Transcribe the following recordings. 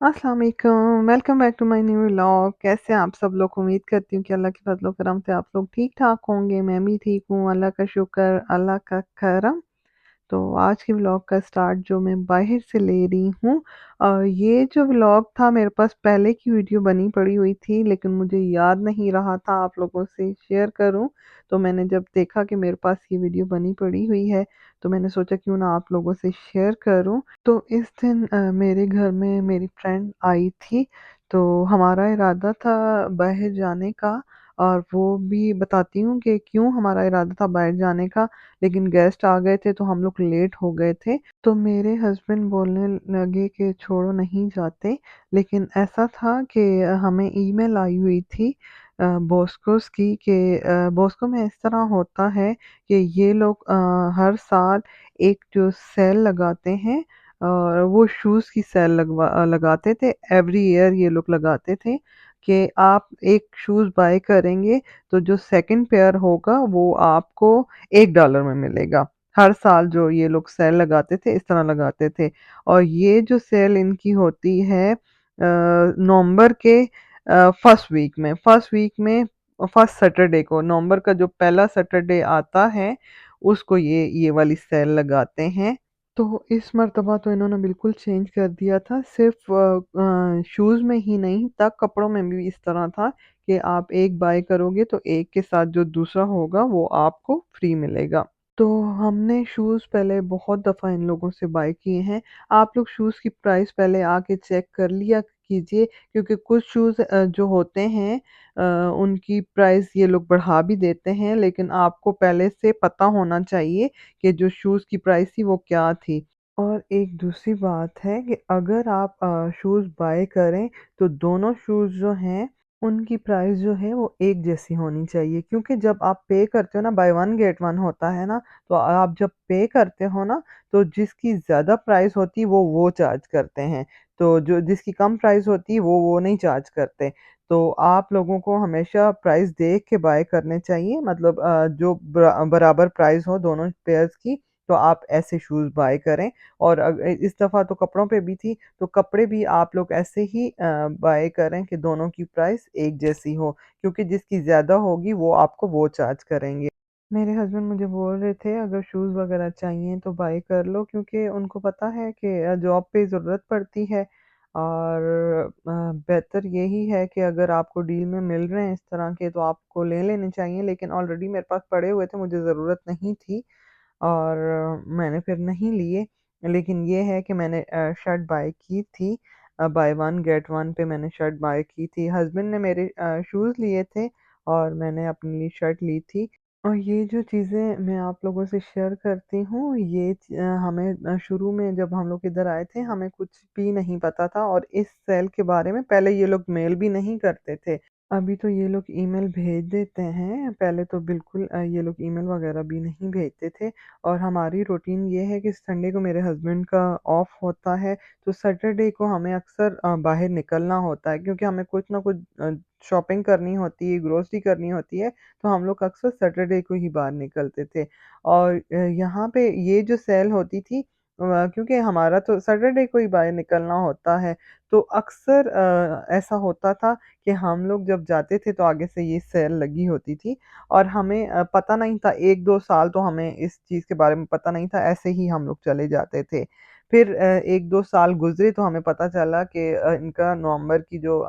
अस्सलाम वालेकुम, welcome back to my new vlog. कैसे हैं आप सब लोग? उम्मीद करती हूँ कि अल्लाह के फज़ल व करम से आप लोग ठीक-ठाक होंगे। मैं भी ठीक हूँ, अल्लाह का शुक्र, अल्लाह का करम। तो आज के व्लॉग का स्टार्ट जो मैं बाहर से ले रही हूँ, ये जो व्लॉग था मेरे पास पहले की वीडियो बनी पड़ी हुई थी, लेकिन मुझे याद नहीं रहा था आप लोगों से शेयर करूँ। तो मैंने जब देखा कि मेरे पास ये वीडियो बनी पड़ी हुई है, तो मैंने सोचा क्यों ना आप लोगों से शेयर करूँ। तो इस दिन मेरे घर में मेरी फ्रेंड आई थी, तो हमारा इरादा था बाहर जाने का, और वो भी बताती हूँ कि क्यों हमारा इरादा था बाहर जाने का। लेकिन गेस्ट आ गए थे तो हम लोग लेट हो गए थे। तो मेरे हस्बैंड बोलने लगे कि छोड़ो नहीं जाते। लेकिन ऐसा था कि हमें ईमेल आई हुई थी बॉस्कोस की कि बॉस्को में इस तरह होता है कि ये लोग हर साल एक जो सेल लगाते हैं, और वो शूज़ की सेल लगाते थे। एवरी ईयर ये लोग लगाते थे कि आप एक शूज़ बाय करेंगे तो जो सेकंड पेयर होगा वो आपको $1 में मिलेगा। हर साल जो ये लोग सेल लगाते थे, इस तरह लगाते थे। और ये जो सेल इनकी होती है नवंबर के फर्स्ट वीक में फर्स्ट सैटरडे को, नवंबर का जो पहला सैटरडे आता है, उसको ये वाली सेल लगाते हैं। तो इस मर्तबा तो इन्होंने बिल्कुल चेंज कर दिया था। सिर्फ़ शूज़ में ही नहीं था, कपड़ों में भी इस तरह था कि आप एक बाय करोगे तो एक के साथ जो दूसरा होगा वो आपको फ्री मिलेगा। तो हमने शूज़ पहले बहुत दफ़ा इन लोगों से बाय किए हैं। आप लोग शूज़ की प्राइस पहले आके चेक कर लिया कीजिए, क्योंकि कुछ शूज़ जो होते हैं उनकी प्राइस ये लोग बढ़ा भी देते हैं, लेकिन आपको पहले से पता होना चाहिए कि जो शूज़ की प्राइस थी वो क्या थी। और एक दूसरी बात है कि अगर आप शूज़ बाय करें तो दोनों शूज़ जो हैं उनकी प्राइस जो है वो एक जैसी होनी चाहिए, क्योंकि जब आप पे करते हो ना, बाय वन गेट वन होता है ना, तो आप जब पे करते हो ना, तो जिसकी ज़्यादा प्राइस होती है वो चार्ज करते हैं। तो जो जिसकी कम प्राइस होती है वो नहीं चार्ज करते। तो आप लोगों को हमेशा प्राइस देख के बाय करने चाहिए, मतलब जो बराबर प्राइस हो दोनों पेयर्स की, तो आप ऐसे शूज़ बाय करें। और इस दफ़ा तो कपड़ों पे भी थी, तो कपड़े भी आप लोग ऐसे ही बाय करें कि दोनों की प्राइस एक जैसी हो, क्योंकि जिसकी ज़्यादा होगी वो आपको वो चार्ज करेंगे। मेरे हस्बैंड मुझे बोल रहे थे अगर शूज़ वग़ैरह चाहिए तो बाय कर लो, क्योंकि उनको पता है कि जॉब पे ज़रूरत पड़ती है। और बेहतर यही है कि अगर आपको डील में मिल रहे हैं इस तरह के तो आपको ले लेने चाहिए, लेकिन ऑलरेडी मेरे पास पड़े हुए थे, मुझे ज़रूरत नहीं थी और मैंने फिर नहीं लिए। लेकिन ये है कि मैंने शर्ट बाय की थी, बाय वन गेट वन पे मैंने शर्ट बाय की थी। हस्बैंड ने मेरे शूज़ लिए थे और मैंने अपने लिए शर्ट ली थी। और ये जो चीज़ें मैं आप लोगों से शेयर करती हूँ, ये हमें शुरू में जब हम लोग इधर आए थे, हमें कुछ भी नहीं पता था, और इस सेल के बारे में पहले ये लोग मेल भी नहीं करते थे। अभी तो ये लोग ईमेल भेज देते हैं, पहले तो बिल्कुल ये लोग ईमेल वगैरह भी नहीं भेजते थे। और हमारी रूटीन ये है कि संडे को मेरे हस्बैंड का ऑफ होता है, तो सैटरडे को हमें अक्सर बाहर निकलना होता है, क्योंकि हमें कुछ ना कुछ शॉपिंग करनी होती है, ग्रोसरी करनी होती है, तो हम लोग अक्सर सैटरडे को ही बाहर निकलते थे। और यहाँ पे ये जो सेल होती थी, क्योंकि हमारा तो सैटरडे को ही बाहर निकलना होता है, तो अक्सर ऐसा होता था कि हम लोग जब जाते थे तो आगे से ये सेल लगी होती थी, और हमें पता नहीं था, 1-2 साल तो हमें इस चीज़ के बारे में पता नहीं था, ऐसे ही हम लोग चले जाते थे। फिर 1-2 साल गुज़रे तो हमें पता चला कि इनका नवंबर की जो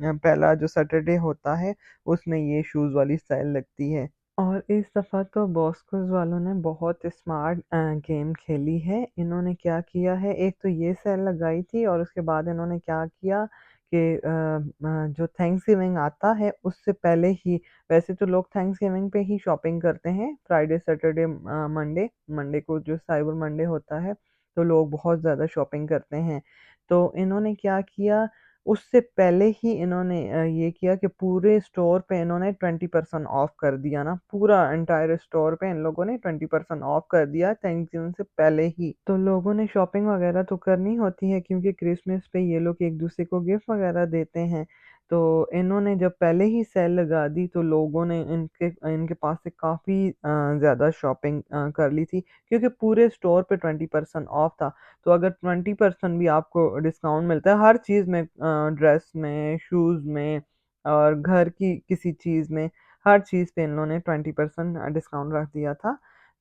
पहला जो सैटरडे होता है, उसमें ये शूज़ वाली सेल लगती है। और इस दफ़ा तो बॉस्कोस वालों ने बहुत स्मार्ट गेम खेली है। इन्होंने क्या किया है, एक तो ये सेल लगाई थी और उसके बाद इन्होंने क्या किया कि जो थैंक्सगिविंग आता है उससे पहले ही, वैसे तो लोग थैंक्सगिविंग पे ही शॉपिंग करते हैं, फ्राइडे, सैटरडे, मंडे, मंडे को जो साइबर मंडे होता है, तो लोग बहुत ज़्यादा शॉपिंग करते हैं। तो इन्होंने क्या किया, उससे पहले ही इन्होंने ये किया कि पूरे स्टोर पे इन्होंने 20% ऑफ कर दिया ना, पूरा एंटायर स्टोर पे इन लोगों ने 20% ऑफ कर दिया थैंक्सगिविंग से पहले ही। तो लोगों ने शॉपिंग वगैरह तो करनी होती है, क्योंकि क्रिसमस पे ये लोग एक दूसरे को गिफ्ट वगैरह देते हैं। तो इन्होंने जब पहले ही सेल लगा दी तो लोगों ने इनके इनके पास से काफ़ी ज़्यादा शॉपिंग कर ली थी, क्योंकि पूरे स्टोर पे 20% ऑफ था। तो अगर 20% भी आपको डिस्काउंट मिलता है हर चीज़ में, ड्रेस में, शूज़ में और घर की किसी चीज़ में, हर चीज़ पे इन्होंने 20% डिस्काउंट रख दिया था।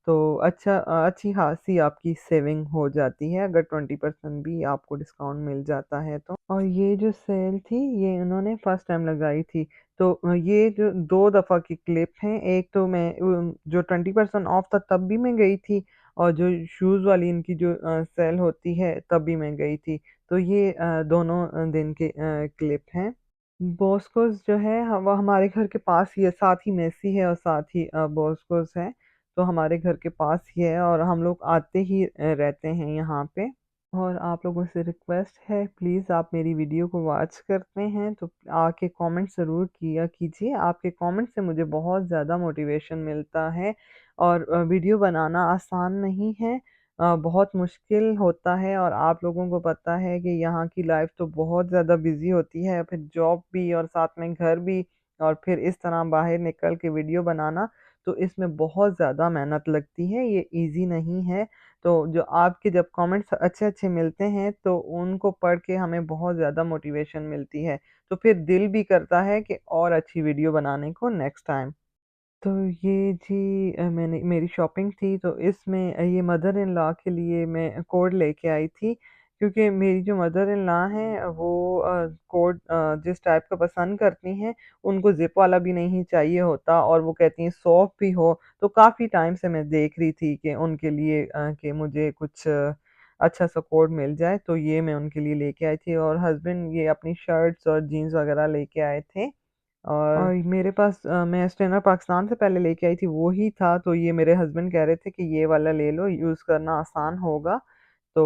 तो अच्छी खासी आपकी सेविंग हो जाती है अगर 20% भी आपको डिस्काउंट मिल जाता है तो। और ये जो सेल थी ये इन्होंने फर्स्ट टाइम लगाई थी। तो ये जो 2 दफ़ा की क्लिप हैं, एक तो मैं जो 20% ऑफ था तब भी मैं गई थी, और जो शूज़ वाली इनकी जो सेल होती है तब भी मैं गई थी। तो ये दोनों दिन के क्लिप हैं। बॉस्कोस जो है वो हमारे घर के पास ही है, साथ ही मेसी है और साथ ही बॉस्कोस है। तो हमारे घर के पास ही है और हम लोग आते ही रहते हैं यहाँ पे। और आप लोगों से रिक्वेस्ट है, प्लीज़ आप मेरी वीडियो को वॉच करते हैं तो आके कमेंट ज़रूर किया कीजिए। आपके कमेंट से मुझे बहुत ज़्यादा मोटिवेशन मिलता है। और वीडियो बनाना आसान नहीं है, बहुत मुश्किल होता है, और आप लोगों को पता है कि यहाँ की लाइफ तो बहुत ज़्यादा बिजी होती है, फिर जॉब भी और साथ में घर भी, और फिर इस तरह बाहर निकल के वीडियो बनाना, तो इसमें बहुत ज़्यादा मेहनत लगती है, ये इजी नहीं है। तो जो आपके जब कमेंट्स अच्छे-अच्छे मिलते हैं तो उनको पढ़ के हमें बहुत ज़्यादा मोटिवेशन मिलती है। तो फिर दिल भी करता है कि और अच्छी वीडियो बनाने को नेक्स्ट टाइम। तो ये जी मैंने मेरी शॉपिंग थी, तो इसमें ये मदर इन लॉ के लिए मैं कोट लेके आई थी, क्योंकि मेरी जो मदर इन लॉ हैं वो कोट जिस टाइप का पसंद करती हैं, उनको ज़िप वाला भी नहीं चाहिए होता और वो कहती हैं सॉफ्ट भी हो। तो काफ़ी टाइम से मैं देख रही थी कि उनके लिए कि मुझे कुछ अच्छा सा कोट मिल जाए, तो ये मैं उनके लिए लेके आई थी, और हस्बैंड ये अपनी शर्ट्स और जीन्स वगैरह लेके आए थे। और मेरे पास मैं स्टेनर पाकिस्तान से पहले लेके आई थी वो ही था, तो ये मेरे हस्बैंड कह रहे थे कि ये वाला ले लो, यूज़ करना आसान होगा। तो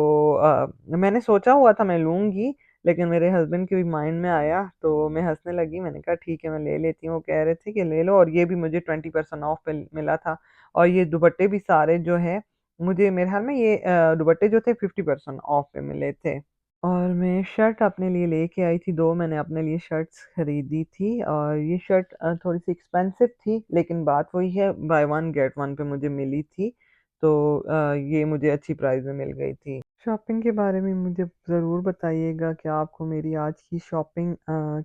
मैंने सोचा हुआ था मैं लूँगी, लेकिन मेरे हस्बैंड के भी माइंड में आया तो मैं हँसने लगी, मैंने कहा ठीक है मैं ले लेती हूँ। वो कह रहे थे कि ले लो, और ये भी मुझे 20% ऑफ पे मिला था। और ये दुपट्टे भी सारे जो है मुझे मेरे ख़्याल में ये दुपट्टे जो थे 50% ऑफ पे मिले थे। और मैं शर्ट अपने लिए लेके आई थी, 2 मैंने अपने लिए शर्ट्स खरीदी थी, और ये शर्ट थोड़ी-सी एक्सपेंसिव थी, लेकिन बात वही है, बाय 1 गेट 1 पे मुझे मिली थी। तो ये मुझे अच्छी प्राइस में मिल गई थी। शॉपिंग के बारे में मुझे ज़रूर बताइएगा कि आपको मेरी आज की शॉपिंग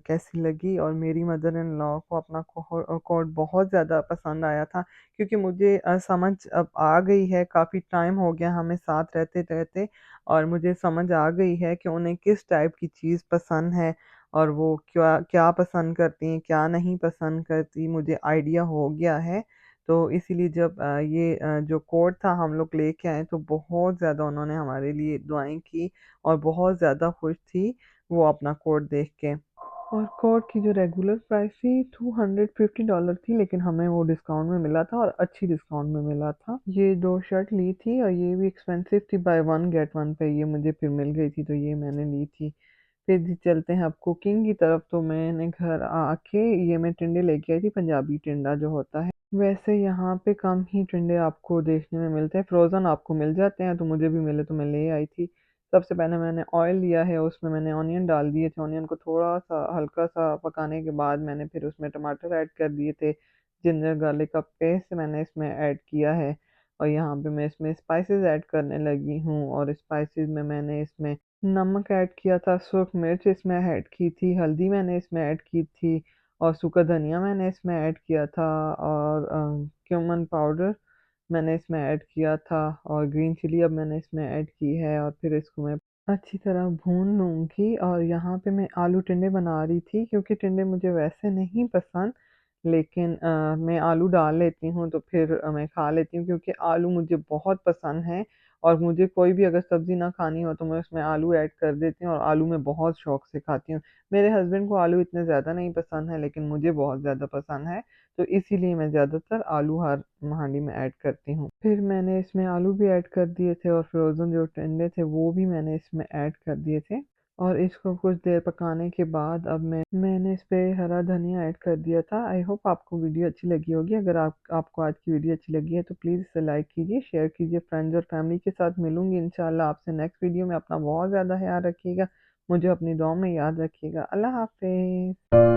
कैसी लगी, और मेरी मदर इन लॉ को अपना कोट बहुत ज़्यादा पसंद आया था, क्योंकि मुझे समझ अब आ गई है, काफ़ी टाइम हो गया हमें साथ रहते-रहते, और मुझे समझ आ गई है कि उन्हें किस टाइप की चीज़ पसंद है, और वो क्या क्या पसंद करती हैं, क्या नहीं पसंद करती, मुझे आइडिया हो गया है। तो इसीलिए जब ये जो कोट था हम लोग लेके आए तो बहुत ज़्यादा उन्होंने हमारे लिए दुआएँ की, और बहुत ज़्यादा खुश थी वो अपना कोट देख के। और कोट की जो रेगुलर प्राइस थी $250 थी, लेकिन हमें वो डिस्काउंट में मिला था, और अच्छी डिस्काउंट में मिला था। ये 2 शर्ट ली थी, और ये भी एक्सपेंसिव थी, बाय 1 गेट 1 पे ये मुझे फिर मिल गई थी, तो ये मैंने ली थी। फिर जी चलते हैं अब कुकिंग की तरफ। तो मैंने घर आके ये मैं टिंडे लेके आई थी, पंजाबी टिंडा जो होता है। वैसे यहाँ पे कम ही टिंडे आपको देखने में मिलते हैं, फ्रोज़न आपको मिल जाते हैं, तो मुझे भी मिले तो मैं ले आई थी। सबसे पहले मैंने ऑयल लिया है, उसमें मैंने ऑनियन डाल दिए थे, ऑनियन को थोड़ा-सा हल्का-सा पकाने के बाद मैंने फिर उसमें टमाटर ऐड कर दिए थे, जिंजर गार्लिक का पेस्ट मैंने इसमें ऐड किया है, और यहाँ पे मैं इसमें स्पाइसेस ऐड करने लगी हूँ, और स्पाइसेस में मैंने इसमें नमक ऐड किया था, सूख मिर्च इसमें ऐड की थी, हल्दी मैंने इसमें ऐड की थी, और सूखा धनिया मैंने इसमें ऐड किया था, और क्यूमन पाउडर मैंने इसमें ऐड किया था, और ग्रीन चिली अब मैंने इसमें ऐड की है, और फिर इसको मैं अच्छी तरह भून लूँगी। और यहाँ पे मैं आलू टिंडे बना रही थी, क्योंकि टिंडे मुझे वैसे नहीं पसंद, लेकिन मैं आलू डाल लेती हूँ तो फिर मैं खा लेती हूँ, क्योंकि आलू मुझे बहुत पसंद है, और मुझे कोई भी अगर सब्ज़ी ना खानी हो तो मैं उसमें आलू ऐड कर देती हूँ, और आलू मैं बहुत शौक से खाती हूँ। मेरे हस्बैंड को आलू इतने ज़्यादा नहीं पसंद है, लेकिन मुझे बहुत ज़्यादा पसंद है, तो इसीलिए मैं ज़्यादातर आलू हर हांडी में ऐड करती हूँ। फिर मैंने इसमें आलू भी ऐड कर दिए थे, और फ्रोज़न जो टिंडे थे वो भी मैंने इसमें ऐड कर दिए थे, और इसको कुछ देर पकाने के बाद अब मैंने इस पे हरा धनिया ऐड कर दिया था। आई होप आपको वीडियो अच्छी लगी होगी। अगर आपको आज की वीडियो अच्छी लगी है तो प्लीज़ इसे लाइक कीजिए, शेयर कीजिए फ्रेंड्स और फैमिली के साथ। मिलूँगी इंशाल्लाह आपसे नेक्स्ट वीडियो में। अपना बहुत ज़्यादा ख़्याल रखिएगा। मुझे अपनी दुआओं में याद रखिएगा। अल्लाह हाफ़िज़।